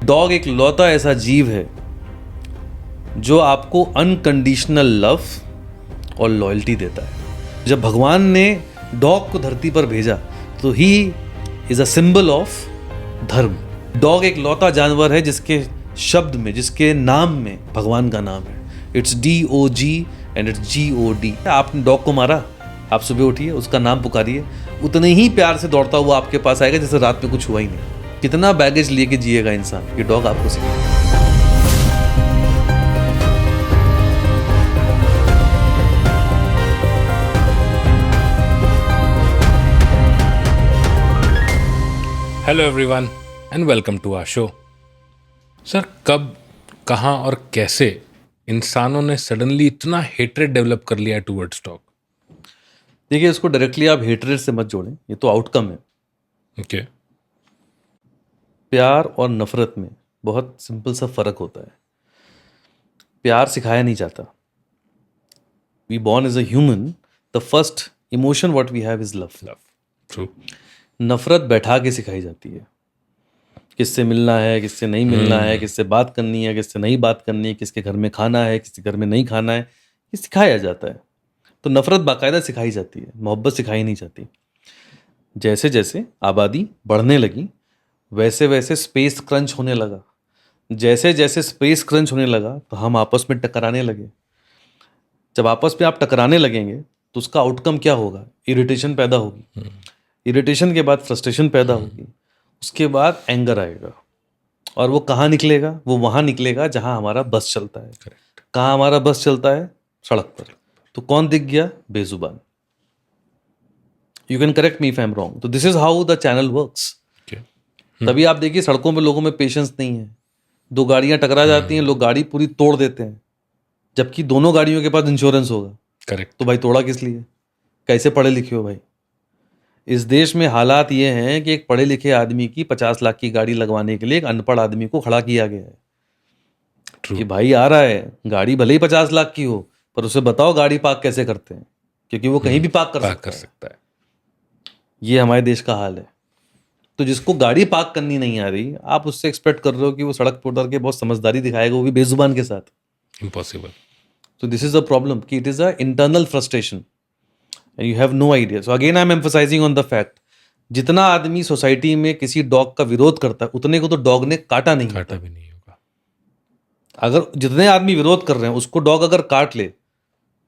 Dog एक लौता ऐसा जीव है जो आपको अनकंडीशनल लव और लॉयल्टी देता है। जब भगवान ने डॉग को धरती पर भेजा तो he is a symbol of धर्म। डॉग एक लौता जानवर है जिसके शब्द में, जिसके नाम में भगवान का नाम है। It's DOG and it's GOD। आपने डॉग को मारा, आप सुबह उठिए, उसका नाम पुकारिए, उतने ही प्यार से दौड़ता हुआ आपके पास आएगा जैसे रात में कुछ हुआ ही नहीं। कितना बैगेज लेके जिएगा इंसान, ये डॉग आपको सिखाएगा। Hello everyone and welcome to our show. Sir, कब, कहाँ और कैसे इंसानों ने सडनली इतना हेट्रेड डेवलप कर लिया टूवर्ड्स डॉग? देखिए, इसको डायरेक्टली आप हेटरेट से मत जोड़ें, ये तो आउटकम है। ओके। प्यार और नफरत में बहुत सिंपल सा फर्क होता है। प्यार सिखाया नहीं जाता। We born as a human, the first emotion what we have is love. True. नफरत बैठा के सिखाई जाती है। किससे मिलना है, किससे नहीं मिलना है, किससे बात करनी है, किससे नहीं बात करनी है, किसके घर में खाना है, किसके घर में नहीं खाना है, ये सिखाया जाता है। तो नफरत बाकायदा सिखाई जाती है, मोहब्बत सिखाई नहीं जाती। जैसे जैसे आबादी बढ़ने लगी वैसे वैसे स्पेस क्रंच होने लगा। जैसे जैसे स्पेस क्रंच होने लगा तो हम आपस में टकराने लगे। जब आपस में आप टकराने लगेंगे तो उसका आउटकम क्या होगा? इरिटेशन पैदा होगी। इरिटेशन के बाद फ्रस्ट्रेशन पैदा होगी। उसके बाद एंगर आएगा। और वो कहाँ निकलेगा? वो वहाँ निकलेगा जहाँ हमारा बस चलता है। कहाँ हमारा बस चलता है? सड़क पर। तो कौन दिख गया? बेजुबान। You can correct me if I am wrong. तो this is how the channel works. तभी आप देखिए सड़कों पे लोगों में पेशेंस नहीं है। दो गाड़ियां टकरा जाती हैं, लोग गाड़ी पूरी तोड़ देते हैं, जबकि दोनों गाड़ियों के पास इंश्योरेंस होगा। करेक्ट। तो भाई तोड़ा किस लिए? कैसे पढ़े लिखे हो भाई? इस देश में हालात ये हैं कि एक पढ़े लिखे आदमी की 50 लाख की गाड़ी लगवाने के लिए एक अनपढ़ आदमी को खड़ा किया गया है। ट्रू। कि भाई आ रहा है, गाड़ी भले ही 50 लाख की हो, पर उसे बताओ गाड़ी पार्क कैसे करते हैं, क्योंकि वो कहीं भी पार्क कर सकता है। ये हमारे देश का हाल है। तो जिसको गाड़ी पार्क करनी नहीं आ रही, आप उससे एक्सपेक्ट कर रहे हो कि वो सड़क पर उतर के बहुत समझदारी दिखाएगा, वो भी बेजुबान के साथ। Impossible. So this is a problem कि it is a internal frustration and you have no idea. So again I am emphasizing on the fact, जितना आदमी सोसाइटी में किसी डॉग का विरोध करता है उतने को तो डॉग ने काटा नहीं काटा होता। भी नहीं होगा। अगर जितने आदमी विरोध कर रहे हैं उसको डॉग अगर काट ले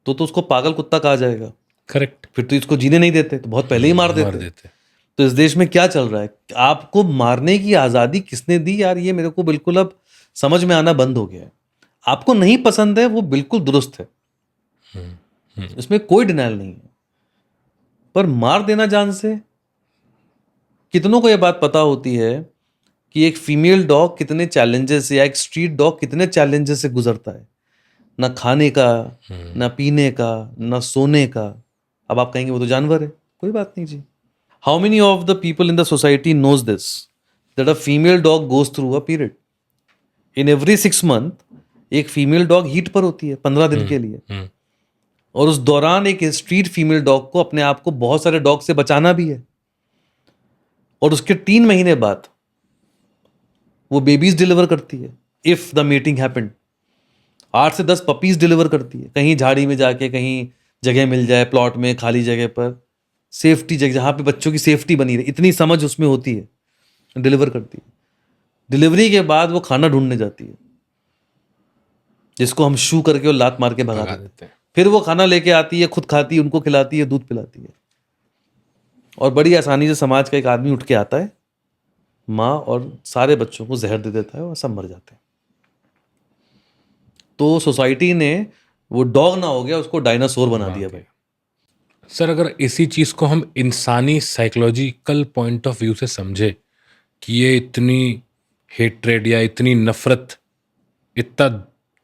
तो उसको पागल कुत्ता कहा जाएगा। करेक्ट। फिर तो इसको जीने नहीं देते, तो बहुत पहले ही मार देते। तो इस देश में क्या चल रहा है? आपको मारने की आज़ादी किसने दी यार? ये मेरे को बिल्कुल अब समझ में आना बंद हो गया है। आपको नहीं पसंद है वो बिल्कुल दुरुस्त है, इसमें कोई डिनाइल नहीं है, पर मार देना जान से। कितनों को यह बात पता होती है कि एक फीमेल डॉग कितने चैलेंजेस से, या एक स्ट्रीट डॉग कितने चैलेंजेस से गुजरता है? ना खाने का, ना पीने का, ना सोने का। अब आप कहेंगे वो तो जानवर है। कोई बात नहीं जी। How many of the people in the society knows this that a female dog goes through a period in every 6 month? एक फीमेल डॉग हीट पर होती है 15 दिन के लिए, और उस दौरान एक स्ट्रीट फीमेल डॉग को अपने आप को बहुत सारे डॉग से बचाना भी है। और उसके 3 महीने बाद वो बेबीज डिलीवर करती है। इफ द मीटिंग हैपेंड 8 से 10 पपीज डिलीवर करती है, कहीं झाड़ी में जाके, कहीं जगह मिल जाए प्लॉट में, खाली जगह पर, सेफ्टी जगह जहां पे बच्चों की सेफ्टी बनी रहे, इतनी समझ उसमें होती है, डिलीवर करती है। डिलीवरी के बाद वो खाना ढूंढने जाती है, जिसको हम शू करके और लात मार के भगा देते हैं। फिर वो खाना लेके आती है, खुद खाती है, उनको खिलाती है, दूध पिलाती है। और बड़ी आसानी से समाज का एक आदमी उठ के आता है, माँ और सारे बच्चों को जहर दे देता है और सब मर जाते हैं। तो सोसाइटी ने वो डॉग ना हो गया, उसको डायनासोर बना दिया भाई। सर, अगर इसी चीज को हम इंसानी साइकोलॉजिकल पॉइंट ऑफ व्यू से समझे कि ये इतनी हेट्रेड या इतनी नफरत, इतना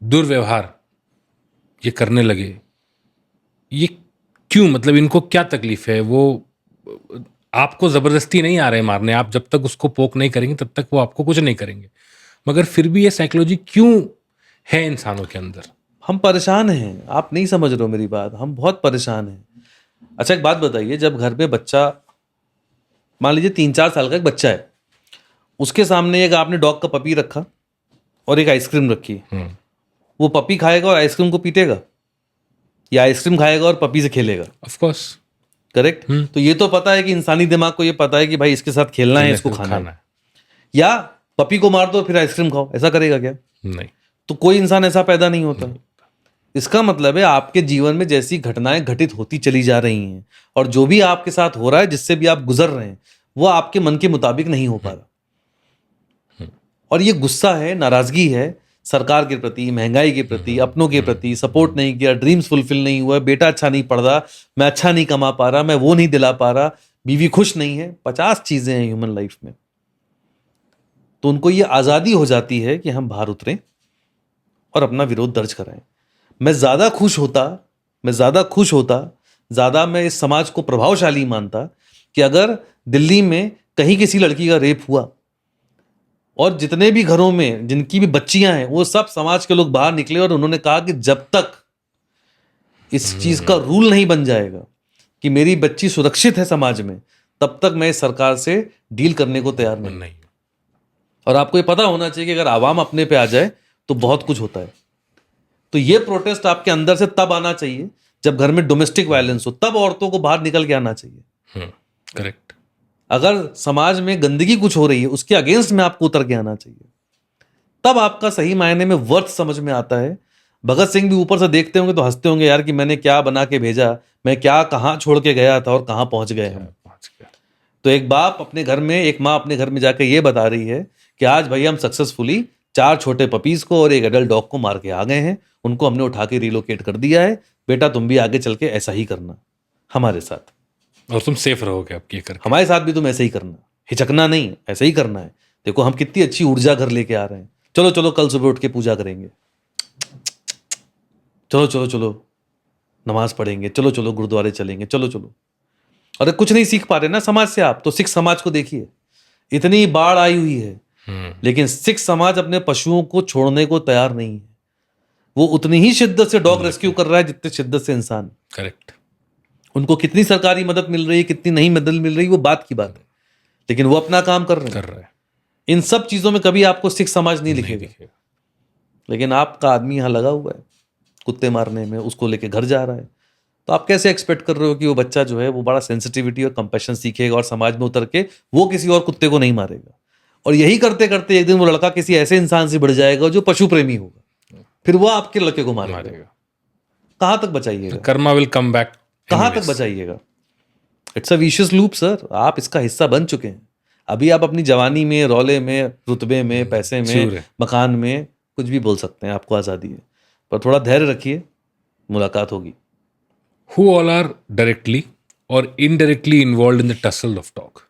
दुर्व्यवहार ये करने लगे, ये क्यों? मतलब इनको क्या तकलीफ है? वो आपको जबरदस्ती नहीं आ रहे मारने, आप जब तक उसको पोक नहीं करेंगे तब तक वो आपको कुछ नहीं करेंगे, मगर फिर भी ये साइकोलॉजी क्यों है इंसानों के अंदर? हम परेशान हैं। आप नहीं समझ रहे हो मेरी बात, हम बहुत परेशान हैं। अच्छा एक बात बताइए, जब घर पे बच्चा, मान लीजिए 3-4 साल का एक बच्चा है, उसके सामने एक आपने डॉग का पपी रखा और एक आइसक्रीम रखी, वो पपी खाएगा और आइसक्रीम को पीटेगा, या आइसक्रीम खाएगा और पपी से खेलेगा? Of course correct. तो ये तो पता है कि इंसानी दिमाग को ये पता है कि भाई इसके साथ खेलना है, इसको खाना है। या पपी को मार दो फिर आइसक्रीम खाओ, ऐसा करेगा क्या? नहीं। तो कोई इंसान ऐसा पैदा नहीं होता। इसका मतलब है आपके जीवन में जैसी घटनाएं घटित होती चली जा रही हैं और जो भी आपके साथ हो रहा है, जिससे भी आप गुजर रहे हैं, वो आपके मन के मुताबिक नहीं हो पा रहा। और ये गुस्सा है, नाराजगी है सरकार के प्रति, महंगाई के प्रति, अपनों के प्रति, सपोर्ट नहीं किया, ड्रीम्स फुलफिल नहीं हुआ, बेटा अच्छा नहीं पढ़ रहा, मैं अच्छा नहीं कमा पा रहा, मैं वो नहीं दिला पा रहा, बीवी खुश नहीं है, 50 चीजें हैं ह्यूमन लाइफ में। तो उनको ये आजादी हो जाती है कि हम बाहर उतरें और अपना विरोध दर्ज कराएं। मैं ज्यादा खुश होता, ज्यादा मैं इस समाज को प्रभावशाली मानता कि अगर दिल्ली में कहीं किसी लड़की का रेप हुआ और जितने भी घरों में जिनकी भी बच्चियां हैं, वो सब समाज के लोग बाहर निकले और उन्होंने कहा कि जब तक इस चीज का रूल नहीं बन जाएगा कि मेरी बच्ची सुरक्षित है समाज में, तब तक मैं इस सरकार से डील करने को तैयार नहीं। और आपको ये पता होना चाहिए कि अगर आवाम अपने पे आ जाए तो बहुत कुछ होता है। तो ये प्रोटेस्ट आपके अंदर से तब आना चाहिए जब घर में डोमेस्टिक वायलेंस हो, तब औरतों को बाहर निकल के आना चाहिए। करेक्ट। अगर समाज में गंदगी कुछ हो रही है, उसके अगेंस्ट में आपको उतर के आना चाहिए, तब आपका सही मायने में वर्थ समझ में आता है। भगत सिंह भी ऊपर से देखते होंगे तो हंसते होंगे, यार कि मैंने क्या बना के भेजा, मैं क्या कहां छोड़ के गया था और कहां पहुंच गए हम। तो एक बाप अपने घर में, एक माँ अपने घर में जाकर ये बता रही है कि आज भाई हम सक्सेसफुली 4 छोटे पपीज को और एक एडल्ट डॉग को मार के आ गए हैं, उनको हमने उठा के रिलोकेट कर दिया है, बेटा तुम भी आगे चल के ऐसा ही करना हमारे साथ, और तुम सेफ रहोगे आपकी ये करके। हमारे साथ भी तुम ऐसे ही करना, हिचकना नहीं, ऐसे ही करना है। देखो हम कितनी अच्छी ऊर्जा घर लेके आ रहे हैं, चलो चलो कल सुबह उठ के पूजा करेंगे, चलो चलो चलो नमाज पढ़ेंगे, चलो चलो गुरुद्वारे चलेंगे, चलो चलो। अरे कुछ नहीं सीख पा रहे ना समाज से आप, तो सिख समाज को देखिए, इतनी बाढ़ आई हुई है लेकिन सिख समाज अपने पशुओं को छोड़ने को तैयार नहीं है। वो उतनी ही शिद्दत से डॉग रेस्क्यू कर रहा है जितनी शिद्दत से इंसान। करेक्ट। उनको कितनी सरकारी मदद मिल रही है, कितनी नहीं मदद मिल रही, वो बात की बात है, लेकिन वो अपना काम कर रहे हैं। इन सब चीजों में कभी आपको सिख समाज नहीं दिखेगा। लेकिन आपका आदमी यहां लगा हुआ है कुत्ते मारने में, उसको लेके घर जा रहा है। तो आप कैसे एक्सपेक्ट कर रहे हो कि वो बच्चा जो है वो बड़ा सेंसिटिविटी और कंपैशन सीखेगा और समाज में उतर के वो किसी और कुत्ते को नहीं मारेगा? और यही करते करते एक दिन वो लड़का किसी ऐसे इंसान से बढ़ जाएगा जो पशु प्रेमी होगा, फिर वो आपके लड़के को मारेगा। कहां तक बचाइएगा? Karma will come back. कहां तक बचाइएगा? It's a vicious loop sir. आप इसका हिस्सा बन चुके हैं। अभी आप अपनी जवानी में, रौले में, रुतबे में, पैसे में, मकान में कुछ भी बोल सकते हैं, आपको आजादी है, पर थोड़ा धैर्य रखिए, मुलाकात होगी। Who all are directly or indirectly involved in the tussle of dog?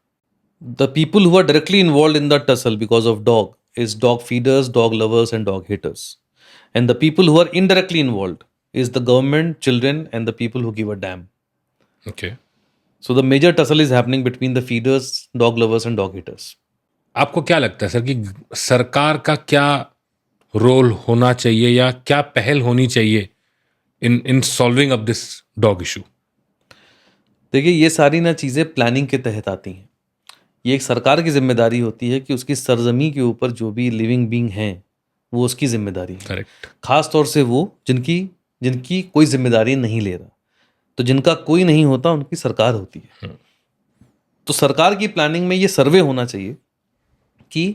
The people who are directly involved in the tussle because of dog is dog feeders, dog lovers and dog haters. And the people who are indirectly involved is the government, children and the people who give a damn. Okay. So the major tussle is happening between the feeders, dog lovers and dog haters. आपको क्या लगता है sir कि सरकार का क्या role होना चाहिए या क्या पहल होनी चाहिए in solving of this dog issue? देखिए ये सारी ना चीज़ें प्लानिंग के तहत आती हैं। ये एक सरकार की जिम्मेदारी होती है कि उसकी सरजमी के ऊपर जो भी लिविंग बीइंग हैं वो उसकी जिम्मेदारी है। करेक्ट। खास तौर से वो जिनकी कोई जिम्मेदारी नहीं ले रहा, तो जिनका कोई नहीं होता उनकी सरकार होती है। तो सरकार की प्लानिंग में ये सर्वे होना चाहिए कि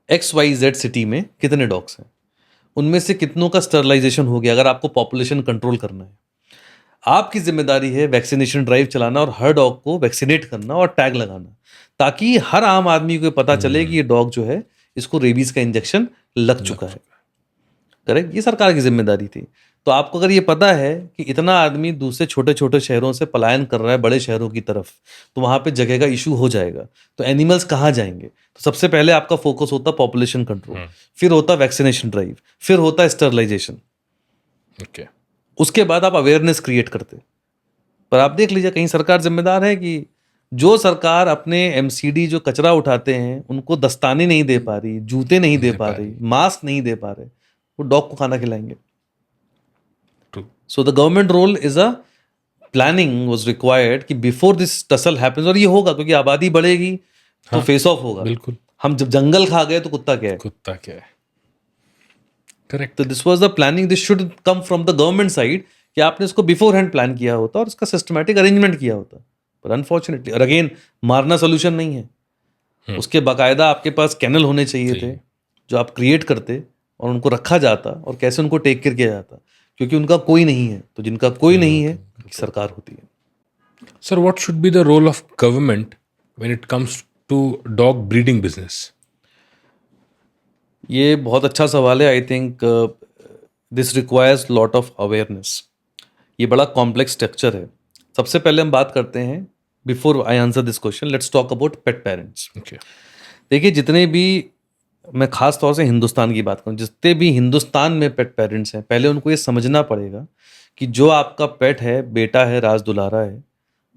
XYZ सिटी में कितने डॉग्स हैं, उनमें से कितनों का स्टरलाइजेशन हो गया। अगर आपको पॉपुलेशन कंट्रोल करना है, आपकी जिम्मेदारी है वैक्सीनेशन ड्राइव चलाना और हर डॉग को वैक्सीनेट करना और टैग लगाना, ताकि हर आम आदमी को पता चले कि ये डॉग जो है इसको रेबीज का इंजेक्शन लग चुका है। करेक्ट, ये सरकार की जिम्मेदारी थी। तो आपको अगर ये पता है कि इतना आदमी दूसरे छोटे छोटे शहरों से पलायन कर रहा है बड़े शहरों की तरफ, तो वहां पे जगह का इशू हो जाएगा, तो एनिमल्स कहाँ जाएंगे? तो सबसे पहले आपका फोकस होता पॉपुलेशन कंट्रोल, फिर होता वैक्सीनेशन ड्राइव, फिर होता स्टरलाइजेशन। उसके बाद आप अवेयरनेस क्रिएट करते। पर आप देख लीजिए कहीं सरकार जिम्मेदार है कि जो सरकार अपने MCD जो कचरा उठाते हैं उनको दस्ताने नहीं दे पा रही, जूते नहीं दे पा रही, मास्क नहीं दे पा रहे, वो डॉग को खाना खिलाएंगे। So the government role is a planning was required कि बिफोर दिस टसल हैपेंस, और ये होगा क्योंकि आबादी बढ़ेगी तो फेस ऑफ होगा। बिल्कुल। हम जब जंगल खा गए तो कुत्ता क्या है? कुत्ता क्या है? करेक्ट. तो this was the planning, this should come from the government side कि आपने इसको बिफोर हैंड प्लान किया होता और इसका सिस्टमैटिक अरेंजमेंट किया होता. पर अनफॉर्चुनेटली, और अगेन, मारना सोल्यूशन नहीं है. उसके बाकायदा आपके पास कैनल होने चाहिए थे जो आप क्रिएट करते और उनको रखा जाता और कैसे उनको टेक केयर किया जाता, क्योंकि उनका कोई नहीं है. तो जिनका कोई नहीं है, सरकार होती है. Sir, what should be the role of government when it comes to dog breeding business? ये बहुत अच्छा सवाल है. I think this requires lot of awareness. ये बड़ा कॉम्प्लेक्स स्ट्रक्चर है. सबसे पहले हम बात करते हैं, before I answer this question, let's talk about pet parents. Okay. देखिए, जितने भी, मैं खास तौर से हिंदुस्तान की बात करूं, जितने भी हिंदुस्तान में पेट पेरेंट्स हैं, पहले उनको ये समझना पड़ेगा कि जो आपका पेट है, बेटा है, राज दुलारा है,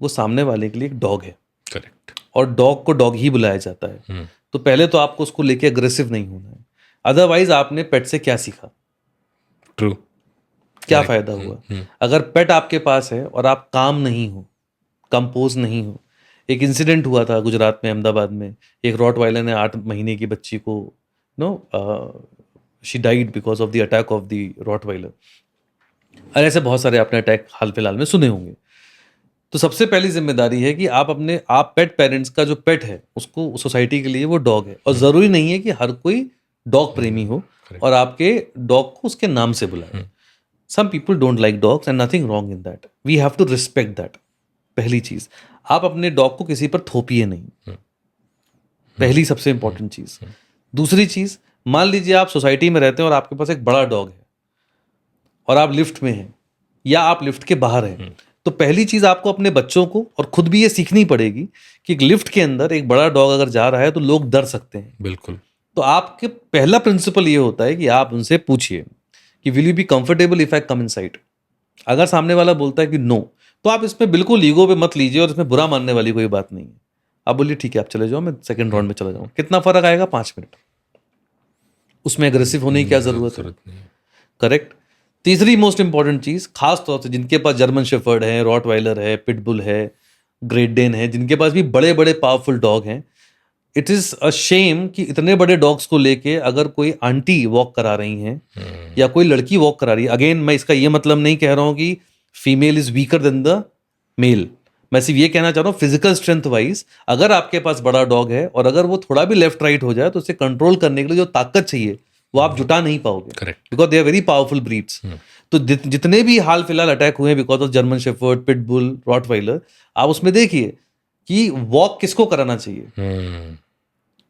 वो सामने वाले के लिए एक डॉग है. Correct. और डॉग को डॉग ही बुलाया जाता है. तो पहले तो आपको उसको लेके अग्रेसिव नहीं होना है. अदरवाइज आपने पेट से क्या सीखा? True. क्या फायदा हुआ? अगर पेट आपके पास है और आप काम नहीं हो, कंपोज नहीं हो. एक इंसिडेंट हुआ था गुजरात में, अहमदाबाद में. एक रॉटवाइलर ने 8 महीने की बच्ची को, no, she died because of the attack of the rottweiler. और ऐसे बहुत सारे आपने अटैक हाल फिलहाल में सुने होंगे. तो सबसे पहली जिम्मेदारी है कि आप पेट पेरेंट्स का जो पेट है, उसको, सोसाइटी के लिए वो डॉग है. और ज़रूरी नहीं है कि हर कोई डॉग प्रेमी हो और आपके डॉग को उसके नाम से बुलाए. Some people don't like dogs and nothing wrong in that. We have to respect that. पहली चीज़, आप अपने डॉग को किसी पर थोपिए नहीं. पहली सबसे इंपॉर्टेंट चीज़. दूसरी चीज़, मान लीजिए आप सोसाइटी में रहते हैं और आपके पास एक बड़ा डॉग है और आप लिफ्ट में हैं या आप लिफ्ट के बाहर हैं. तो पहली चीज़, आपको अपने बच्चों को और खुद भी ये सीखनी पड़ेगी कि एक लिफ्ट के अंदर एक बड़ा डॉग अगर जा रहा है तो लोग डर सकते हैं. बिल्कुल. तो आपके पहला प्रिंसिपल ये होता है कि आप उनसे पूछिए कि will you be comfortable if I come inside. अगर सामने वाला बोलता है कि नो, तो आप इसमें बिल्कुल ईगो पे मत लीजिए और इसमें बुरा मानने वाली कोई बात नहीं है. आप बोलिए ठीक है, आप चले जाओ, मैं सेकंड राउंड में चला जाऊँ. कितना फर्क आएगा? 5 मिनट. उसमें एग्रेसिव होने की क्या जरूरत है? करेक्ट. तीसरी मोस्ट इंपॉर्टेंट चीज, खास तौर से जिनके पास जर्मन शेफर्ड है, रॉटवाइलर है, पिटबुल है, ग्रेट डेन है, जिनके पास भी बड़े बड़े पावरफुल डॉग हैं, इट इज अ शेम कि इतने बड़े डॉग्स को लेके अगर कोई आंटी वॉक करा रही हैं या कोई लड़की वॉक करा रही है. अगेन, मैं इसका ये मतलब नहीं कह रहा हूं कि female is weaker than the male. मैं सिर्फ ये कहना चाह रहा हूँ, फिजिकल स्ट्रेंथ वाइज अगर आपके पास बड़ा डॉग है और अगर वो थोड़ा भी लेफ्ट राइट हो जाए तो उसे कंट्रोल करने के लिए जो ताकत चाहिए वो आप जुटा नहीं पाओगे. Correct. Because they are very powerful breeds. तो जितने भी हाल फिलहाल अटैक हुए because of German shepherd, pitbull, rottweiler, आप उसमें देखिए कि वॉक किसको कराना चाहिए.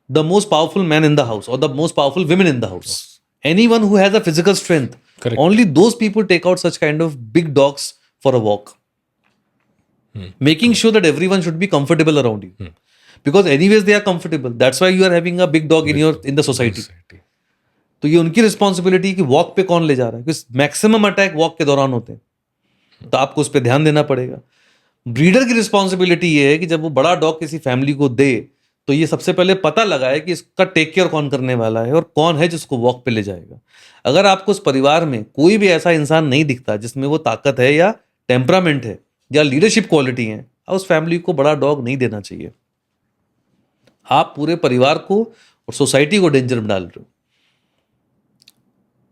The most powerful man in the house और the most powerful women in the house. Anyone who has a physical strength, Correct. only those people take out such kind of big dogs for a walk. Making sure that everyone should be comfortable around you. Because anyways they are comfortable. That's why you are having a big dog in the society. तो ये उनकी responsibility कि walk पे कौन ले जा रहा है, क्योंकि मैक्सिमम अटैक वॉक के दौरान होते हैं. तो आपको उस पर ध्यान देना पड़ेगा. ब्रीडर की रिस्पॉन्सिबिलिटी ये है कि जब वो बड़ा डॉग किसी फैमिली को दे तो ये सबसे पहले पता लगाए कि इसका टेक केयर कौन करने वाला है और कौन है जिसको वॉक पे ले जाएगा. अगर आपको उस परिवार में कोई भी ऐसा इंसान नहीं दिखता जिसमें वो ताकत है या टेम्परामेंट है या लीडरशिप क्वालिटी है, उस फैमिली को बड़ा डॉग नहीं देना चाहिए. आप पूरे परिवार को और सोसाइटी को डेंजर में डाल रहे हो.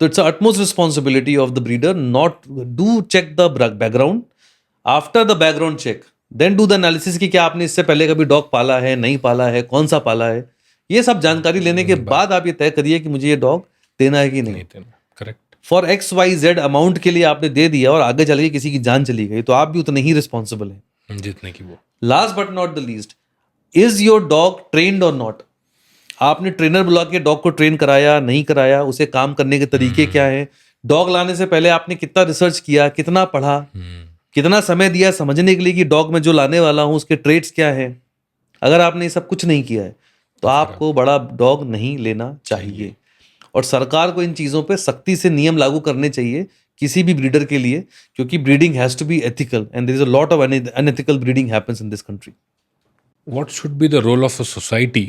तो it's utmost responsibility of the breeder not do check the background. After the background check then do the analysis कि क्या आपने इससे पहले कभी डॉग पाला है, नहीं पाला है, कौन सा पाला है. ये सब जानकारी लेने के बाद आप ये तय करिए कि मुझे ये डॉग देना है कि नहीं. करेक्ट. फॉर XYZ अमाउंट के लिए आपने दे दिया और आगे चल के किसी की जान चली गई तो आप भी उतने ही रिस्पॉन्सिबल हैं जितने की वो. Last but not the least, is your dog trained और नॉट. आपने ट्रेनर बुला के डॉग को ट्रेन कराया, नहीं कराया, उसे काम करने के तरीके क्या है, डॉग लाने से पहले आपने कितना रिसर्च किया, कितना पढ़ा, कितना समय दिया समझने के लिए कि डॉग में जो लाने वाला हूं उसके ट्रेट्स क्या है. अगर आपने ये सब कुछ नहीं किया है तो आपको बड़ा डॉग नहीं लेना चाहिए. और सरकार को इन चीज़ों पे सख्ती से नियम लागू करने चाहिए किसी भी ब्रीडर के लिए, क्योंकि breeding has to be ethical and there is a lot of unethical breeding happens in this country. What should be the role of a society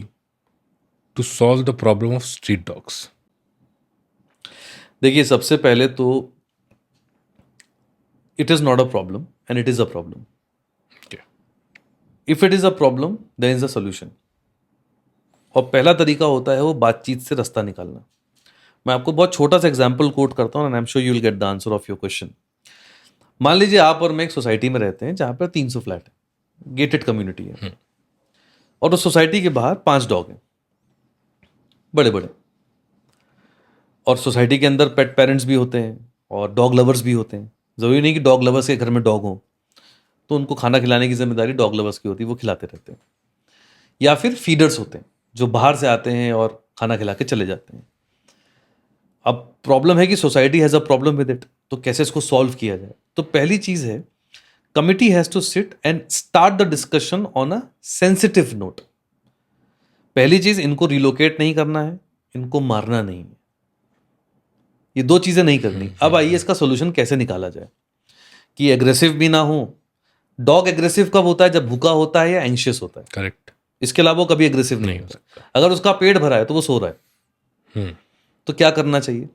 to solve the problem of street dogs? देखिए, सबसे पहले तो it is not a problem and it is a problem. Okay. If it is a problem there is a solution. और पहला तरीका होता है वो बातचीत से रास्ता निकालना। मैं आपको बहुत छोटा सा एग्जाम्पल कोट करता हूँ, and I am sure you will get the answer of your question. मान लीजिए आप और मैं एक सोसाइटी में रहते हैं जहाँ पर 300 फ्लैट है, गेटेड कम्युनिटी है, और उस सोसाइटी के बाहर 5 डॉग हैं, बड़े बड़े। और सोसाइटी के अंदर पेट पेरेंट्स भी होते हैं और डॉग लवर्स भी होते हैं। ज़रूरी नहीं कि डॉग लवर्स के घर में डॉग हो, तो उनको खाना खिलाने की जिम्मेदारी डॉग लवर्स की होती है, वो खिलाते रहते हैं। या फिर फीडर्स होते हैं जो बाहर से आते हैं और खाना खिला के चले जाते हैं। अब प्रॉब्लम है कि society has a problem with it, तो कैसे इसको सॉल्व किया जाए? तो पहली चीज़ है, committee has to sit and start the discussion on a sensitive note. पहली चीज़, इनको रिलोकेट नहीं करना है, इनको मारना नहीं है, ये 2 चीज़ें नहीं करनी। अब आइए इसका सोल्यूशन कैसे निकाला जाए कि एग्रेसिव भी ना हो। डॉग एग्रेसिव कब होता है? जब भूखा होता है या एंशियस होता है। करेक्ट। इसके अलावा वो कभी एग्रेसिव नहीं होता। अगर उसका पेट भरा है तो वो सो रहा है। तो क्या करना चाहिए?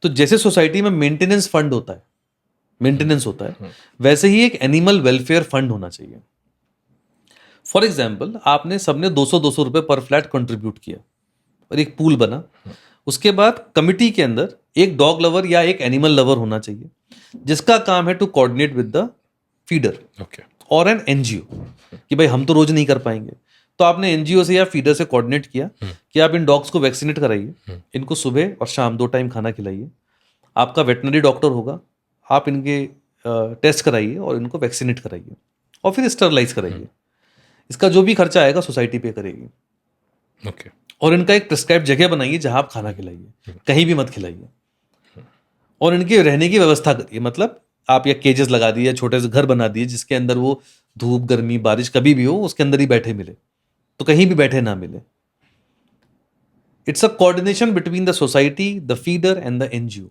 तो जैसे सोसाइटी में मेंटेनेंस फंड होता है, मेंटेनेंस होता है, वैसे ही एक एनिमल वेलफेयर फंड होना चाहिए। फॉर एग्जाम्पल, आपने सबने 200-200 रुपए पर फ्लैट कंट्रीब्यूट किया और एक पूल बना। उसके बाद कमिटी के अंदर एक डॉग लवर या एक एनिमल लवर होना चाहिए, जिसका काम है to coordinate with the feeder और एन एनजीओ, कि भाई हम तो रोज नहीं कर पाएंगे, तो आपने एनजीओ से या फीडर से कोऑर्डिनेट किया कि आप इन डॉग्स को वैक्सीनेट कराइए, इनको सुबह और शाम 2 टाइम खाना खिलाइए। आपका वेटनरी डॉक्टर होगा, आप इनके टेस्ट कराइए और इनको वैक्सीनेट कराइए और फिर स्टरलाइज कराइए। इसका जो भी खर्चा आएगा सोसाइटी पे करेगी। और इनका एक प्रिस्क्राइब जगह बनाइए जहां आप खाना खिलाइए, कहीं भी मत खिलाइए। और इनके रहने की व्यवस्था करिए, मतलब आप या केजेस लगा दिए, छोटे से घर बना दिए जिसके अंदर वो धूप गर्मी बारिश कभी भी हो उसके अंदर ही बैठे मिले, तो कहीं भी बैठे ना मिले। It's a coordination between the society, the feeder and the NGO.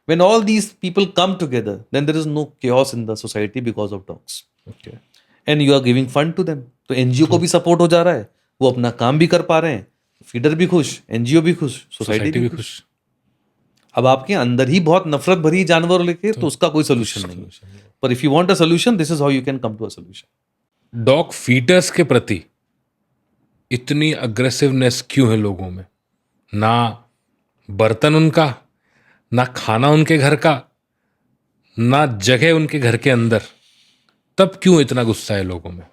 When all these people come together, then there is no chaos in the society because of dogs. And you are giving fund to them. तो NGO को भी support हो जा रहा है, वो अपना काम भी कर पा रहे हैं, फीडर भी खुश, एनजीओ भी खुश, सोसाइटी भी खुश। अब आपके अंदर ही बहुत नफरत भरी जानवर लेके, तो उसका कोई सोल्यूशन नहीं है। पर if you want a solution, this is how you can come to a solution. Dog feeders के प्रति इतनी अग्रेसिवनेस क्यों है लोगों में? ना बर्तन उनका, ना खाना उनके घर का, ना जगह उनके घर के अंदर, तब क्यों इतना गुस्सा है लोगों में?